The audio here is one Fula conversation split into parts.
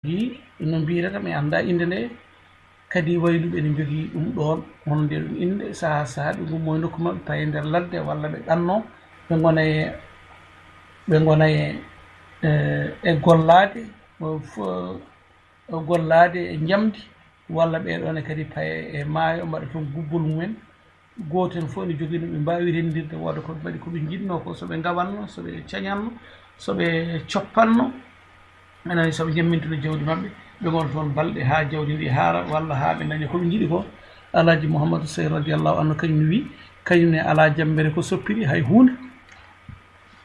jogii no mbiyetata mi annda innde nde kadi wayluɓe ene jogii ɗum ɗon hono nde ɗum innde sahaa sahaa ɓe ngummo e nokku maɓɓe paye ndeer ladde walla ɓe ɗanno ɓe ngona e gollaade e njamdi walla ɓeeɗone kadi paye e maayo mbaɗa toon gubbol mumen gooten fof ne jogii no ɓe mbaawi renndirde wooda ko ɓe mbaɗi ko ɓe njiɗnoo ko so ɓe ngawanno so ɓe cañanno so ɓe coppanno enani so ɓe jemmintude jawdi maɓɓe ɓe ngona toon balɗe haa jawdi ndi haara walla haa ɓe daña ko ɓe njiɗi ko alhaji mouhamadou sey radiallahu anhu kañum wi kañum ne alaa jambere ko soppiri hay huunde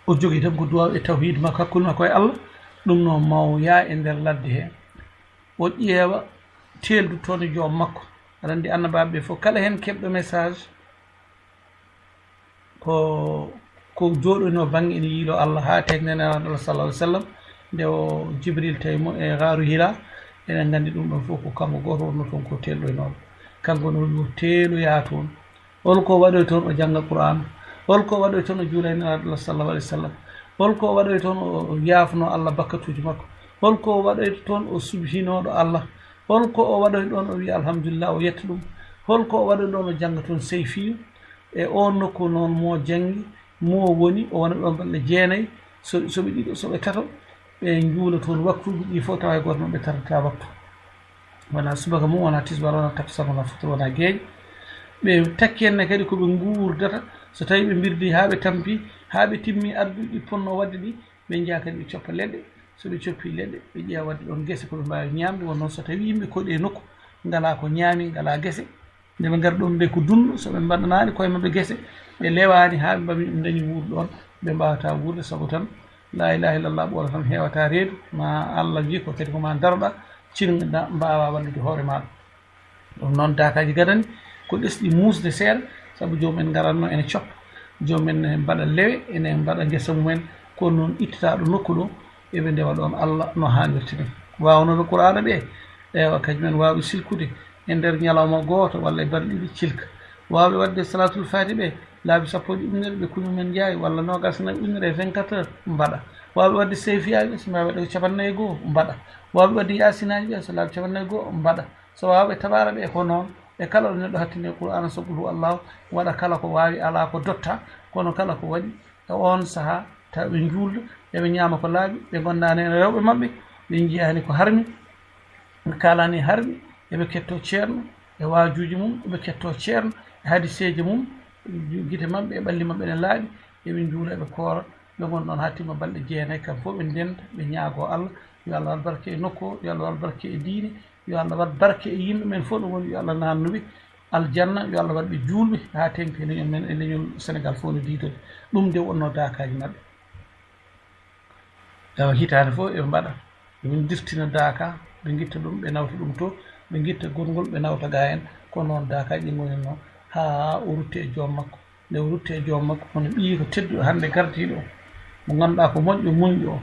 o jogii tan ko duwaw e tawhide makko hakkude makko e allah ɗum noon maw yaa e ndeer ladde hee o ƴeewa teeldu toon e joom makko aɗa anndi annabaaɓe ɓe fof kala heen keɓɗo message ko jooɗonoo baŋnge ene yiilo allah haa tegnene Allah sallallahu alih w sallam nde o jibril tawi mo e gaaru hira enen nganndi ɗum ɗon fof ko kanko gooto wonno toon ko teelɗoynooɗo kanko no teeloyaa toon holko waɗoy toon o jannga qur'an holko waɗoy toon o juula e Allah sallallahu alih w sallam holko waɗoy toon o yaafnoo allah bakkatuuji makko holko waɗoy toon o subhinooɗo allah holko o waɗoy ɗon o wiya alhamdulillah o yetta ɗum holko o waɗoy ɗon o jannga toon seyfiyu e on nokku noon mo janngi mo woni o wona ɗon balɗe jeenayi soɓe ɗiɗo soɓe tato ɓe njuula toon waktuuji ɗi fof tawa e gooto noon ɓe tarata waktu wona subaka mum wona tisbar wona takkusan wona futur wona geeƴi ɓe takki henne kadi koɓe nguurdata so tawi ɓe mbirdi haa ɓe tampi haa ɓe timmi arduɗi ɗi ponno wadde ɗi ɓe njiya kadi ɓe coppa leɗɗe so ɓe coppi leɗɗe ɓe ƴeewa wadde ɗon gese koɓe mbaawi ñaamde won noon so tawi yimɓe koɗi e nokku ngalaa ko ñaami ngalaa gese nde ɓe ngari ɗon nde ko dunɗo so ɓe mbaɗanaani koye maɓɓe gese ɓe lewaani haa ɓe mbami ɗum dañi wuurde ɗon ɓe mbawata wuurde sabu tan la ilaha illallah ɓoola tan heewata reedu ma allah wi ko kadi koma daroɗa cinna mbawa wallude hoore maɗa ɗum noon dakaji gadani ko ɗesɗi muusde seeɗa sabu joomumen ngaratno ene coppa joomumen ne mbaɗa lewe ene mbaɗa gesa mumen kono noon ittataɗo nokku ɗo eɓe ndewa ɗon allah no hannirta ni wawnode qur'ana ɓe ewa kañumen wawɓe silkude e nder ñalawma gooto walla e balɗe ɗiɗi cilka wawɓe wadde salatul fati ɓe laabi sappoji ujunere ɓe kuñumen jaawi walla nogasnayi ujunere e 24 heures mbaɗa wawɓe wadde seyfiyaji ɓe so mbawi waɗe ko capannayyi goho mbaɗa wawɓe wadde yasinaji ɓe so laabi capannayyi goho mbaɗa so wawɓe tabara ɓe ko noon e kala ɗo neɗɗo hattinde qur'ana so qul hu allahu waɗa kala ko wawi ala ko dotta kono kala ko waɗi e on saaha tawa ɓe juulda eɓe ñaama ko laaɓi ɓe gondani e rewɓe maɓɓe ɓe jiyani ko harmi ɓe kalani harmi eɓe ketto ceerno e wajuji mum eɓe ketto ceerno e hadiseji mum guite maɓɓe e ɓalli maɓɓe ene laaɓi eɓe juula eɓe koora ɓe gon ɗon ha timma balɗe jeenayyi kam fof ɓe ndenda ɓe ñaago allah yo allah wat barke e nokku o yo allah wat barke e diine yo allah wat barke e yimɓe men fof ɗum woni yo allah nannuɓe aljanna yo allah waɗɓe juulɓe ha tengti e leñol men e leñol sénégal fof no diidode ɗum nde wonno dakaji maɓɓe ewa hitande fof eɓe mbaɗa ɓe dirtina daka ɓe guitta ɗum ɓe nawta ɗum to ɓe guitta gongol ɓe nawta ga en kono noon dakaji ɗi goni noon ha o rutti e joom makko nde o rutti e joom makko kono ɓii ko tedduɗo hande gardiɗo o mo ganduɗa ko moƴƴo muñƴo o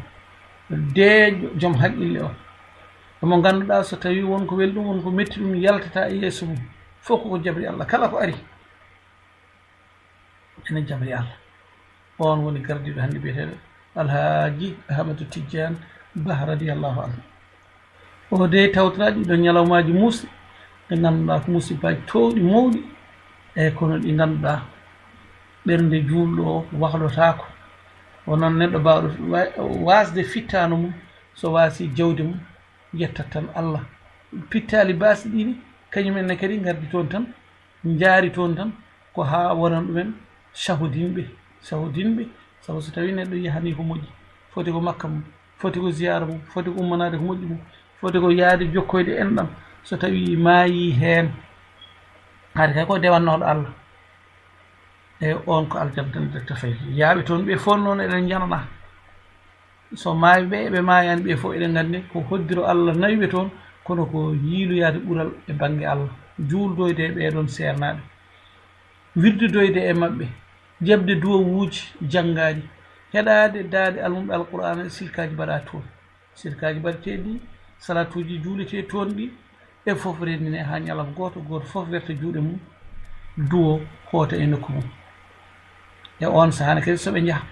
deeƴo joom haqqille o omo ganduɗa so tawi wonko welɗum wonko metti ɗum yaltata e yeeso mum fof koko jabri allah kala ko ari ene jabri allah on woni gardiɗo hande biyeteɗo alhaji ahmadou tidiane bah radiallahu anhu o de tawtoraji ɗo ñalawmaji muusɗi ɗe ganduɗa ko musibaji towɗi mawɗi eyyi kono ɗi ganduɗa ɓernde juulɗo o wahlotako wonon neɗɗo mbawɗo wasde fittano mum so waasi jawdi mum yettat tan allah pittali baasi ɗini kañumenne kadi gardi toon tan jaari toon tan ko ha wonan ɗumen sahudinɓe sabu so tawi neɗɗo yahani ko moƴƴi foti ko makka mum foti ko ziyara mum foti ko ummanade ko moƴƴi mum foti ko yaade jokkoyde enɗam so tawi maayi heen haade kay ko dewannoɗo allah e on ko aljanna tan detta fayi yaaɓe toon ɓe fof noon eɗen janana so maawi ɓe eɓe maayani ɓe fof eɗen nganndi ko hoddiro allah nawiɓe toon kono ko yiiloyaade ɓural e baŋnge allah juuldoyde e ɓeeɗon seernaɓe wirdudoyde e maɓɓe jebde duwawuuji janngaaji heɗaade daade almumɓe alqur'ana silkaji mbaɗa toon silkaji mbaɗeteeɗi salatuji juulete toon ɗi e fof renndine haa ñalama gooto fof werta juuɗe mum duwo hoota e nokku mum e on sahane kadi so ɓe njaha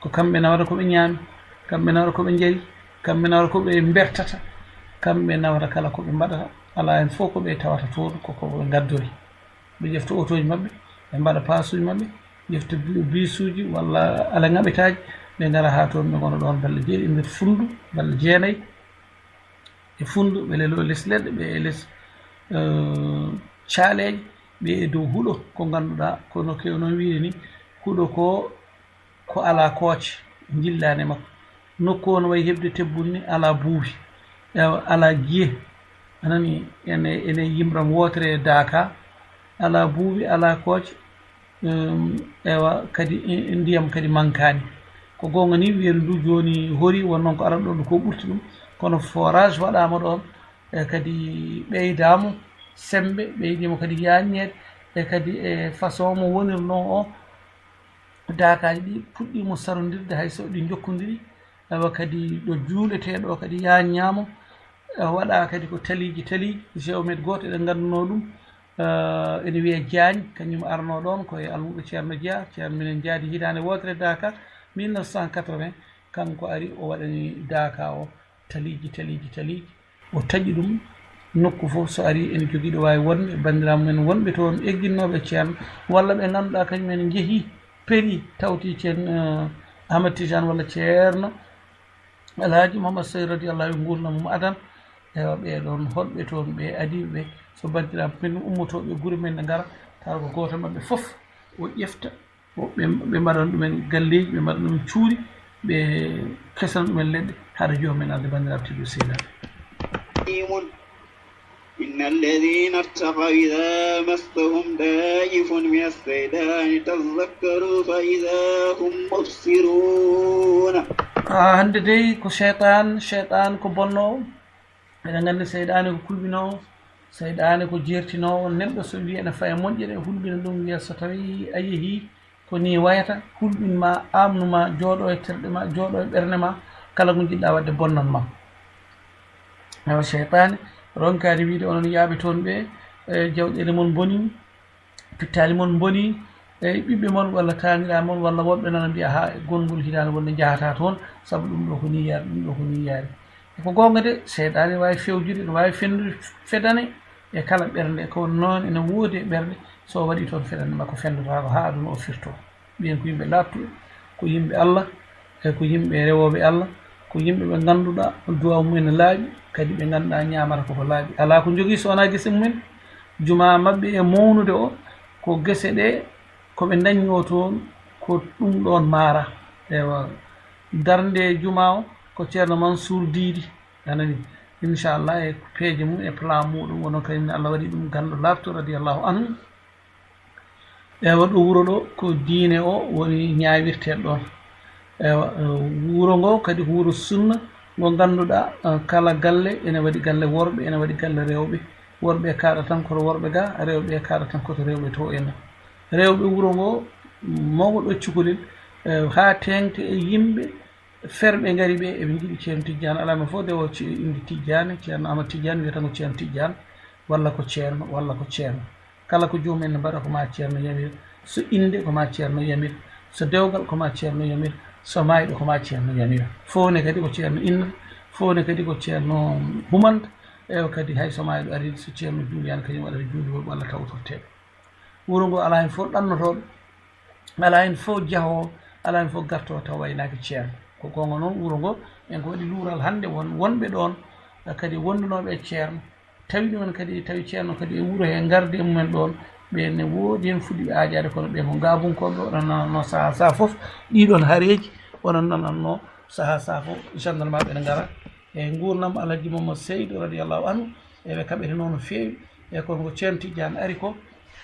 ko kamɓe nawata ko ɓe ñaami kamɓe nawata ko ɓe njari kamɓe nawata ko ɓe bertata kamɓe nawata kala ko ɓe mbaɗata ala hen fof ko ɓe tawata toon koko ɓe gaddori ɓe ƴefta autoji maɓɓe ɓe mbaɗa pasuji maɓɓe ƴefta bisuji walla ala ŋaɓetaji ɓe ngara ha toon ɓe gona ɗon balɗe jeeɗi nder fundu balɗe jeenayyi e fundu ɓe lelo less leɗɗe ɓe less caaleje ɓe e dow huuɗo ko ganduɗa kono kewnon wiide ni huuɗo ko ala kooce jillani makko nokku o no wayi heɓde tebbuni ni ala buubi ala jiye anani ene yimram wotere Daka ala buubi ala kooce ewa kadi ndiyam kadi mankani ko gonga ni weeru ndu joni hori won noon ko aran ɗon ko ɓurti ɗum kono forage waɗama ɗon e kadi ɓeydamo sembe ɓeydimo kadi yaññede e kadi e façon mo wonirno o Dakaji ɗi puɗɗimo sarodirde hayso ɗi jokkodiri ewa kadi ɗo juuleteɗo kadi yaññamo waɗa kadi ko taliji géomètre goto eɗen ganduno ɗum ene wiye Diagne kañum arno ɗon koye almuɗo ceerno Dia ceerno minen jaadi hitande wotere Dakar 1980 kanko ari o waɗani Daka o taliji o taƴi ɗum nokku fof so ari ene jogui ɗo wawi wonde bandiraɓe men wonɓe toon egguinoɓe ceerno walla ɓe ganduɗa kañumen jeehi peeri tawti ceerno Ahmad Tidiane walla ceerno Alhaji Mouhammad Sey radiallahu anhu gurdam adan ewa ɓeɗon holɓe toon ɓe adiɓe so bandiraɓe men ummotoɓe guure men ne gara tawa ko goto mabɓe foof o ƴefta ɓe mbaɗan ɗumen galleji ɓe mbaɗa ɗumen cuuri ɓe kesana ɗumen leɗɗe haɗa jomumen arde bandiraɓe Tidio Seydani إن الذين اتقوا إذا مسهم دائف من السيدان تذكروا فإذا هم مبصرون hande dey ko cheytan ko bonnowo eɗen gandi seyɗani ko kulɓinowo seyɗani ko jertinowo neɗɗo so wi ene faye moƴƴere hulɓina ɗum wiya so tawi a yeehi ko ni wayata hulɓinma amnuma jooɗo e terɗe ma jooɗo e ɓernde ma kala ko jiɗɗa wadde bonnan ma ewa cheytani ronkani wiide onon yaaɓe toon ɓe jawɗele mon boni pittali mon boni eyi ɓiɓɓe mon walla taniraɓe mon walla woɓɓe nana mbiya ha gongol hitande wonde jahata toon saabu ɗum ɗo ko ni yaari ɗum ɗo ko ni yaari eko gonga de seyɗane wawi fewjude ne wawi fendude fedane e kala ɓernde ko noon ene woodi e ɓernde so waɗi toon fedande makko fendotako ha aduna o firto ɓiyen ko yimɓe lattuɓe ko yimɓe Allah e ko yimɓe rewoɓe Allah ko yimɓe ɓe ganduɗa duwaw mumen laaɓi kadi ɓe ganduɗa ñamata koko laaɓi ala ko jogui so wona guese mumen juma mabɓe e mawnude o ko guese ɗe koɓe dañño toon ko ɗum ɗon maara ewa darde juma o ko ceerno Mansour Didi anani inchallah e peeje mum e plan muɗum wono kañumne Allah waɗi ɗum ganɗo labto radiallahu anhu ewa ɗo wuuro ɗo ko diine o woni ñawirteɗo ɗon ewa wuuro ngo kadi ko wuuro sunna ngo ganduɗa kala galle ene waɗi galle worɓe ene waɗi galle rewɓe worɓe kaɗa tan koto worɓe ga rewɓe kaɗa tan koto rewɓe to ene rewɓe wuuro ngo mawɗo ɗo cukalel ha tengte e yimɓe ferɓe gari ɓe eɓe jiiɗi ceerno Tidiane alama fof de o inde Tidiane ceerno Amadou Tidiane wiyata ko ceerno Tidiane walla ko ceerno walla ko ceerno kala ko jomumen ne mbaɗa koma ceerno yamir so inde koma ceerno yamir so dewgal koma ceerno yamir so mayɗo koma ceerno yamir fowne kadi ko ceerno inna fowne kadi ko ceerno humanta ewa kadi hay so mayɗo ari so ceerno juuliyani kañum waɗata juuliwoɓe walla tawtorteɓe wuuro ngo ala hen fof ɗannotoɗo ala hen fof jahowo ala hen fof gartowo taw waynaki ceerno ko gonga noon wuuro ngo en ko waɗi luural hannde wonɓe ɗon kadi wondunoɓe e ceerno tawi ɗumen kadi tawi ceerno kadi e wuuro he gardi e mumen ɗon ɓenne woodi hen fuɗɗi ɓe aajade kono ɓe ko gabunkoɓe oɗon nananno saaha sa fof ɗiɗon haareji oɗon nananno saaha sa fof gendarme aɓe ne gara e gurnam Alhaji Mamadou Seydou radiallahu anhu eɓe kaɓete noon no feewi e kono ko ceerno Tidiane ari ko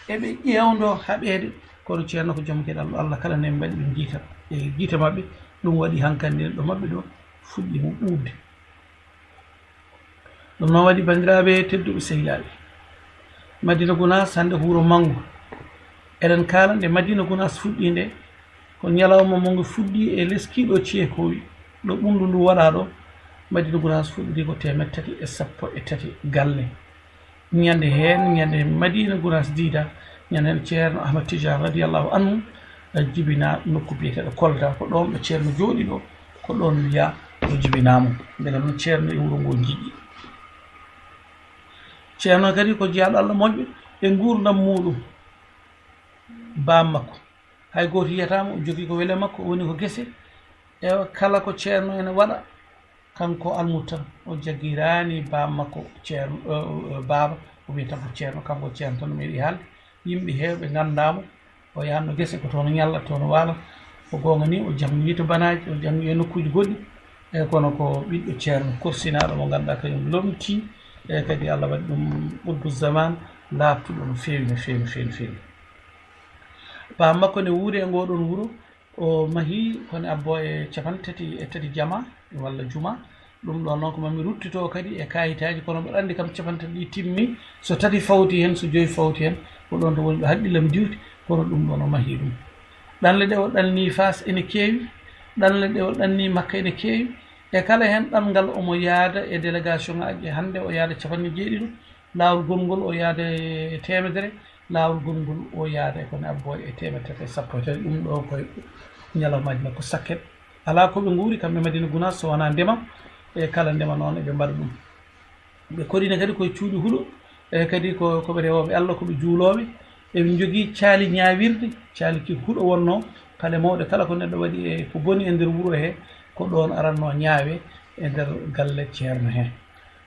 eɓe ƴewdo haɓede kono ceerno ko joom gueɗal Allah kala ne mbaɗi ɗum jiita e jiita mabɓe ɗum waɗi hankkandi ɗo mabɓe ɗo fuɗɗi mo ɓuuɓde ɗum noon waɗi bandiraɓe tedduɓe sehilaɓe Madina Gounass hande ko wuuro manggo eɗen kala nde Madina Gounass fuɗɗi nde ko ñalawma mo ngo fuɗɗi e leskiɗo ceekowi ɗo ɓundu ndu waɗa ɗo Madina Gounass fuɗɗiri ko 313 galle ñande hen ñande Madina Gounass diida ñande hen ceerno Ahmad Tidiane radiallahu anhu jibina nokku biyeteɗo Kolda ko ɗon ɓe ceerno jooɗi ɗo ko ɗon wiya o jibinamo daga noon ceerno e wuro ngo jiɗɗi ceerno kadi ko jeyaɗo Allah moƴƴo e gurdam muɗum bam makko hay goto yiyatama o jogui ko weele makko woni ko guese e kala ko ceerno ene waɗa kanko almut tan o jagguirani bam makko ceerno baba o wiyata ko ceerno kanko ceerno tan meeɗi haalde yimɓe hewɓe gandamo o yahanno guese ko toon ñalla toon waala o gonga ni o janggi to banaji o janggi e nokkuji goɗɗi e kono ko ɓiɗɗo ceerno korsinaɗo mo ganduɗa kañum lomti e kadi Allah waɗi ɗum ɓurdu zaman laabtuɗo no feewi no feewi no feewi no feewi bam makko ne wuuri e ngoɗon wuuro o mahi kono abbo e 33 jama walla juma ɗum ɗon noon ko mami ruttito kadi e kayitaji kono mbiɗa andi kam 33 timmi so tati fawti hen so 2 fawti hen ko ɗon to woni ɗo haqqillam diwti kono ɗum ɗon o mahi ɗum ɗanle ɗe o ɗanni Fas ene keewi ɗanle ɗe o ɗanni Makka ene keewi e kala hen ɗanngal omo yaada e délégation ngaji hannde o yaada 7 laawol gongol o yaada e 100 laawol gongol o yaada e kono abbo e 110 ɗum ɗo koye ñalawmaji makko sakket ala koɓe guuri kamɓe Madina Gounass so wona ndema e kala ndema noon eɓe mbaɗa ɗum ɓe koɗine kadi koye cuuɗi huuɗo e kadi koɓe rewoɓe Allah koɓe juuloɓe eɓe jogui caali ñawirde caali ki huuɗo wonno paale mawɗe kala ko neɗɗo waɗi e ko boni e nder wuuro he ko ɗon aranno ñaawe e nder galle ceerno he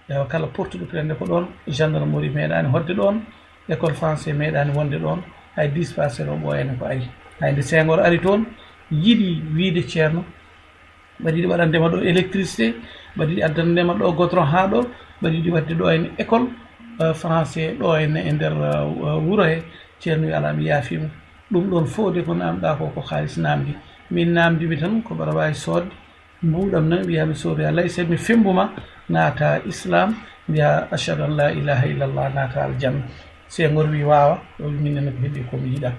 ewa kala portuɗo prende ko ɗon gendarmerie meeɗani hodde ɗon école français meeɗani wonde ɗon hay dispassé ɗo ɓooyani ko ari hayde Senghor ari toon yiɗi wiide ceerno mbaɗa yiɗi waɗandema ɗo électricité mbaɗa yiɗi addandema ɗo goudron ha ɗo mbaɗa yiɗi wadde ɗo henne école français ɗo henne e nder wuuro he ceerno wi ala mi yaafima ɗum ɗon fof de ko namɗa ko haalis namdi min namdimi tan ko mbaɗa wawi sodde mbuɗam nan wiyami soodo Allah e mi fembuma naata islam mbiya ashhadu an la ilaha illallah naata aljanna Senghor wi wawa o wi minenne ko heddi komi yiiɗa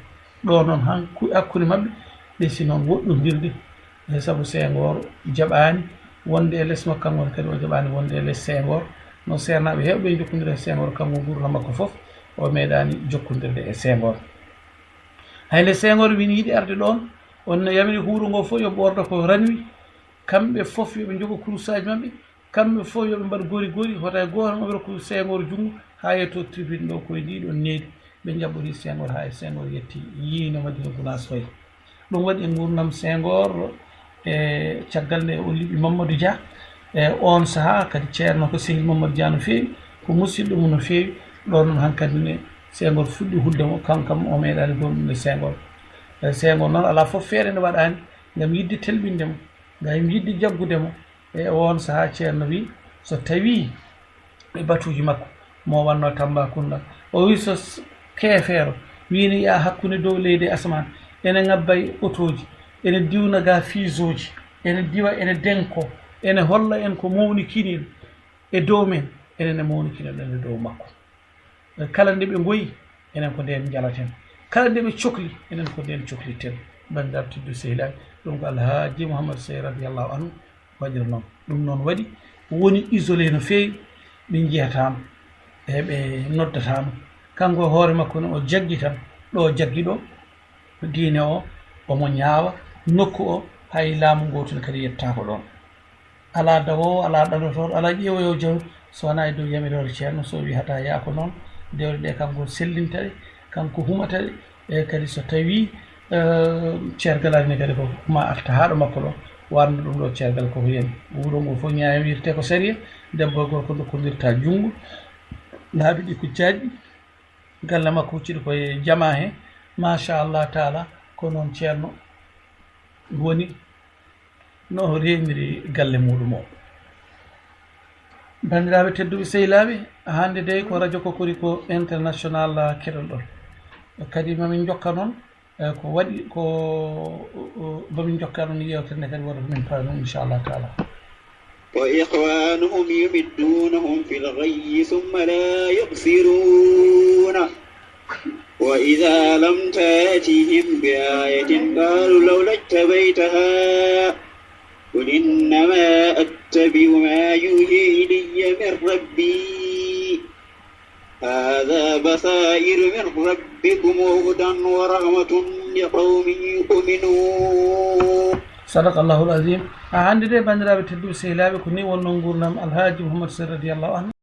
ɗo noon han hakkude mabɓe ɓessi noon woɗɗodirde saabu Senghor jaɓani wonde e less makko kanko kadi o jaɓani wonde e less Senghor no sernaɓe hewɓe jokkodira e Senghor kanko gurdam makko foof o meeɗani jokkodirde e Senghor hayle Senghor wini yiiɗi arde ɗon onno yamiri huuro ngo fof yo ɓorda ko ranwi kamɓe fof yoɓe jogo kurusaji mabɓe kamɓe fof yoɓe mbaɗa gori hota goto oɓe rokko Senghor jungo ha yetto tribune ɗo koye ndiɗon needi ɓe jaɓɓori Senghor ha e Senghor yetti yiino Madina Gounass fayi ɗum waɗi e gurdam Senghor e caggal nde o liɓi Mamadou Dia e on saaha kadi ceerno ko sehi Mamadou Dia no feewi ko musidɗo mum no feewi ɗon noon hankkadi ne Senghor fuɗɗi huddemo kankam o meeɗani gonɗumde Senghor Senghor noon ala fof feere nde waɗani gam yidde telɓindemo gam yidde jaggudemo e on saaha ceerno wi so tawi e batuji makko mo wanno Tambacounda o wi so keefeero wini ya hakkude dow leydi e asaman ene ngabbay otoji ene diwna ga fiisoji ene diwa ene denko ene holla en ko mawni kiniɗo e dow men enene mawni kiniɗo e dow makko kala nde ɓe goyi enen ko nden jalaten kala nde ɓe cohli enen ko nden cohliten bandar tiddu sehilaɓe ɗum ko Alhaji Mouhamadou Sey radiallahu anhu waɗira noon ɗum noon waɗi woni isolé no feewi ɓe jiyatama eɓe noddatama kanko hoore makko no o jaggi tan ɗo jaggi ɗo diine o omo ñaawa nokku o hay laamu gotel kadi yettako ɗon ala dawowo ala ɗaɗotoɗo ala ƴeewoyo jawdi so wona e dow yamirore ceerno so wi hata yaako noon dewle ɗe kanko sellintaɗe kanko humataɗe e kadi so tawi ceergal ne kadi ko ma arta haɗo makko ɗo wanno ɗum ɗo ceergal koko yemi wuuro ngo fof ñawirte ko sérieux debbo e gorko dokkodirta junngo laabi ɗi kuccaji galle makko hucciɗo koye jama he machallah taala ko noon ceerno woni no remiri galle muɗum o bandiraɓe tedduɓe sehilaɓe hande de ko radio Kokori ko international keɗoɗon kadi mamin jokka noon ko waɗi ko mamin jokka noon yewtere nde kadi woto min pawa noon inchallah taala وإخوانهم يمدونهم في الغي ثم لا يقصرون وإذا لم تأتهم بآية قالوا لولا اجتبيتها قل إنما أتبع ما يوحي إلي من ربي هذا بصائر من ربكم وهدى ورحمة لقوم يؤمنون صدق الله العظيم. عندي ده بندرة بتدو سهلاب كوني وننقرنا الحاج محمد سر رضي الله عنه.